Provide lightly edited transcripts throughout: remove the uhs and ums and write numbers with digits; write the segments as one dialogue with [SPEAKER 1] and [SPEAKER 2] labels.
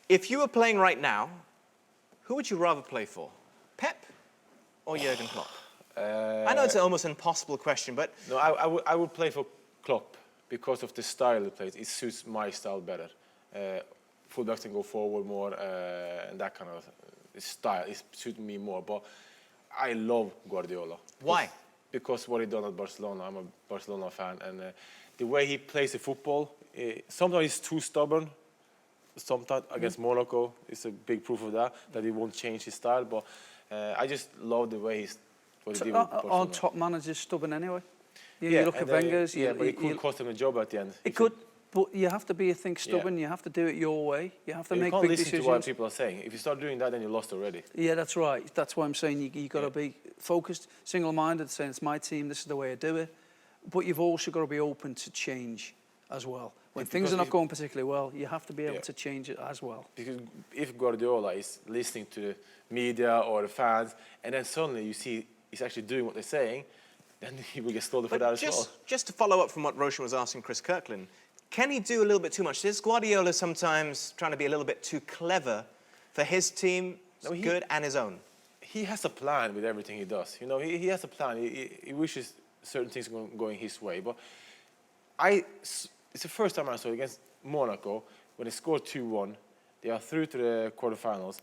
[SPEAKER 1] If you were playing right now, who would you rather play for? Pep or Jurgen Klopp? I know it's an almost impossible question, but...
[SPEAKER 2] No, I would play for Klopp because of the style he plays. It suits my style better. Fullbacks can go forward more, and that kind of style is suiting me more. But I love Guardiola.
[SPEAKER 1] Why?
[SPEAKER 2] Because what he done at Barcelona. I'm a Barcelona fan, and the way he plays the football, sometimes he's too stubborn. Sometimes against Monaco, it's a big proof of that he won't change his style. But I just love the way what he did with Barcelona.
[SPEAKER 3] Aren't top managers stubborn anyway? You look at Wenger's.
[SPEAKER 2] But it could cost him a job at the end.
[SPEAKER 3] It could, but you have to be, I think, stubborn. You have to do it your way. You have to make big decisions.
[SPEAKER 2] You can't listen to what people are saying. If you start doing that, then you're lost already.
[SPEAKER 3] Yeah, that's right. That's why I'm saying you got to be focused, single-minded, saying it's my team, this is the way I do it. But you've also got to be open to change as well. When things are not going particularly well, you have to be able to change it as well. Because
[SPEAKER 2] if Guardiola is listening to the media or the fans, and then suddenly you see he's actually doing what they're saying, then he will get scolded for that as well.
[SPEAKER 1] Just to follow up from what Roshan was asking Chris Kirkland, can he do a little bit too much? Is Guardiola sometimes trying to be a little bit too clever for his team, good and his own?
[SPEAKER 2] He has a plan with everything he does. You know, he has a plan. He wishes certain things going his way. But it's the first time I saw it against Monaco, when they scored 2-1, they are through to the quarterfinals,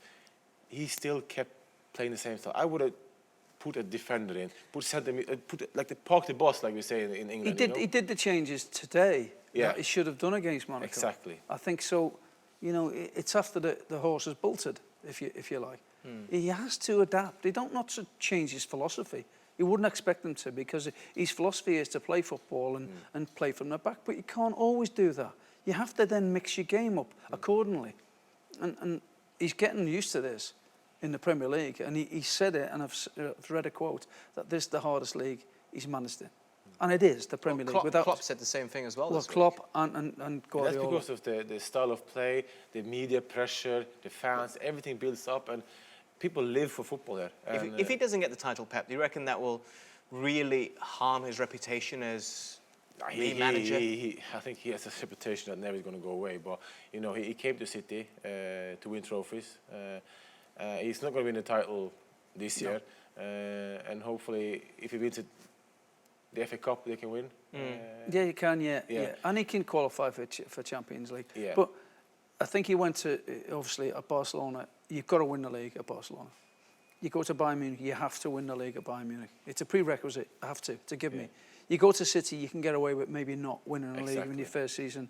[SPEAKER 2] he still kept playing the same style. I would have put a defender in, park the bus, like we say in England.
[SPEAKER 3] He did the changes today that he should have done against Monaco.
[SPEAKER 2] Exactly.
[SPEAKER 3] I think so. You know, it's after the horse is bolted, if you like. He has to adapt. He don't not to change his philosophy. You wouldn't expect him to, because his philosophy is to play football and play from the back. But you can't always do that. You have to then mix your game up accordingly. And he's getting used to this in the Premier League. And he said it, and I've read a quote, that this is the hardest league he's managed in. And it is, the Premier League.
[SPEAKER 1] Klopp said the same thing as well.
[SPEAKER 3] Well, Klopp and Guardiola.
[SPEAKER 2] That's because of the style of play, the media pressure, the fans, everything builds up. And people live for football there.
[SPEAKER 1] If he doesn't get the title, Pep, do you reckon that will really harm his reputation as manager?
[SPEAKER 2] I think he has a reputation that never is going to go away. But, you know, he came to City to win trophies. He's not going to win the title this year. And hopefully, if he wins the FA Cup, they can win.
[SPEAKER 3] Yeah, he can, yeah. And he can qualify for Champions League.
[SPEAKER 2] Yeah.
[SPEAKER 3] But I think he went to, obviously, at Barcelona. You've got to win the league at Barcelona. You go to Bayern Munich, you have to win the league at Bayern Munich. It's a prerequisite, have to give me. You go to City, you can get away with maybe not winning a league in your first season.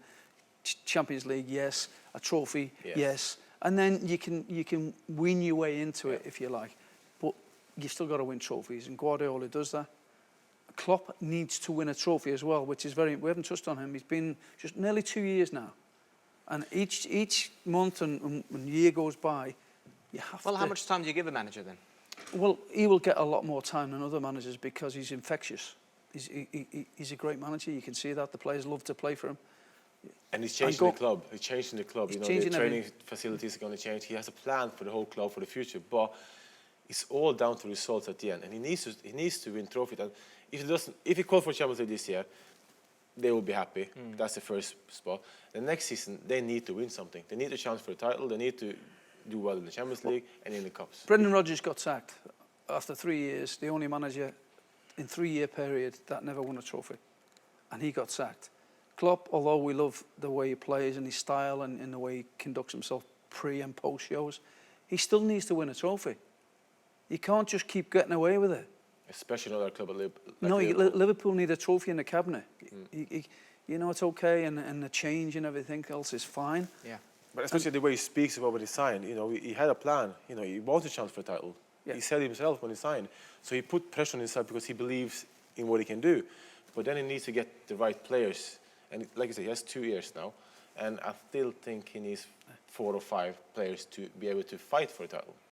[SPEAKER 3] Champions League, yes. A trophy, yes. And then you can win your way into it, if you like. But you've still got to win trophies, and Guardiola does that. Klopp needs to win a trophy as well, which is we haven't touched on him. He's been just nearly 2 years now. And each month and year goes by, you have to...
[SPEAKER 1] Well, how much time do you give a manager then?
[SPEAKER 3] Well, he will get a lot more time than other managers because he's infectious. He's a great manager. You can see that. The players love to play for him.
[SPEAKER 2] And he's changing the club. He's changing the club. You know, the training facilities are going to change. He has a plan for the whole club for the future. But it's all down to results at the end. And he needs to win trophies. And if he calls for Champions League this year, they will be happy. That's the first spot. The next season, they need to win something. They need a chance for a title. They need to do well in the Champions League and in the Cups.
[SPEAKER 3] Brendan Rodgers got sacked after 3 years, the only manager in 3-year period that never won a trophy. And he got sacked. Klopp, although we love the way he plays and his style and the way he conducts himself pre and post shows, he still needs to win a trophy. You can't just keep getting away with it.
[SPEAKER 2] Especially another club like
[SPEAKER 3] no,
[SPEAKER 2] Liverpool.
[SPEAKER 3] Liverpool need a trophy in the cabinet. You know, it's okay, and the change and everything else is fine.
[SPEAKER 1] Yeah.
[SPEAKER 2] But especially the way he speaks about what he signed. You know, he had a plan. You know, he wants a chance for a title. Yeah. He said himself when he signed. So he put pressure on himself because he believes in what he can do. But then he needs to get the right players. And like I said, he has 2 years now. And I still think he needs 4 or 5 players to be able to fight for a title.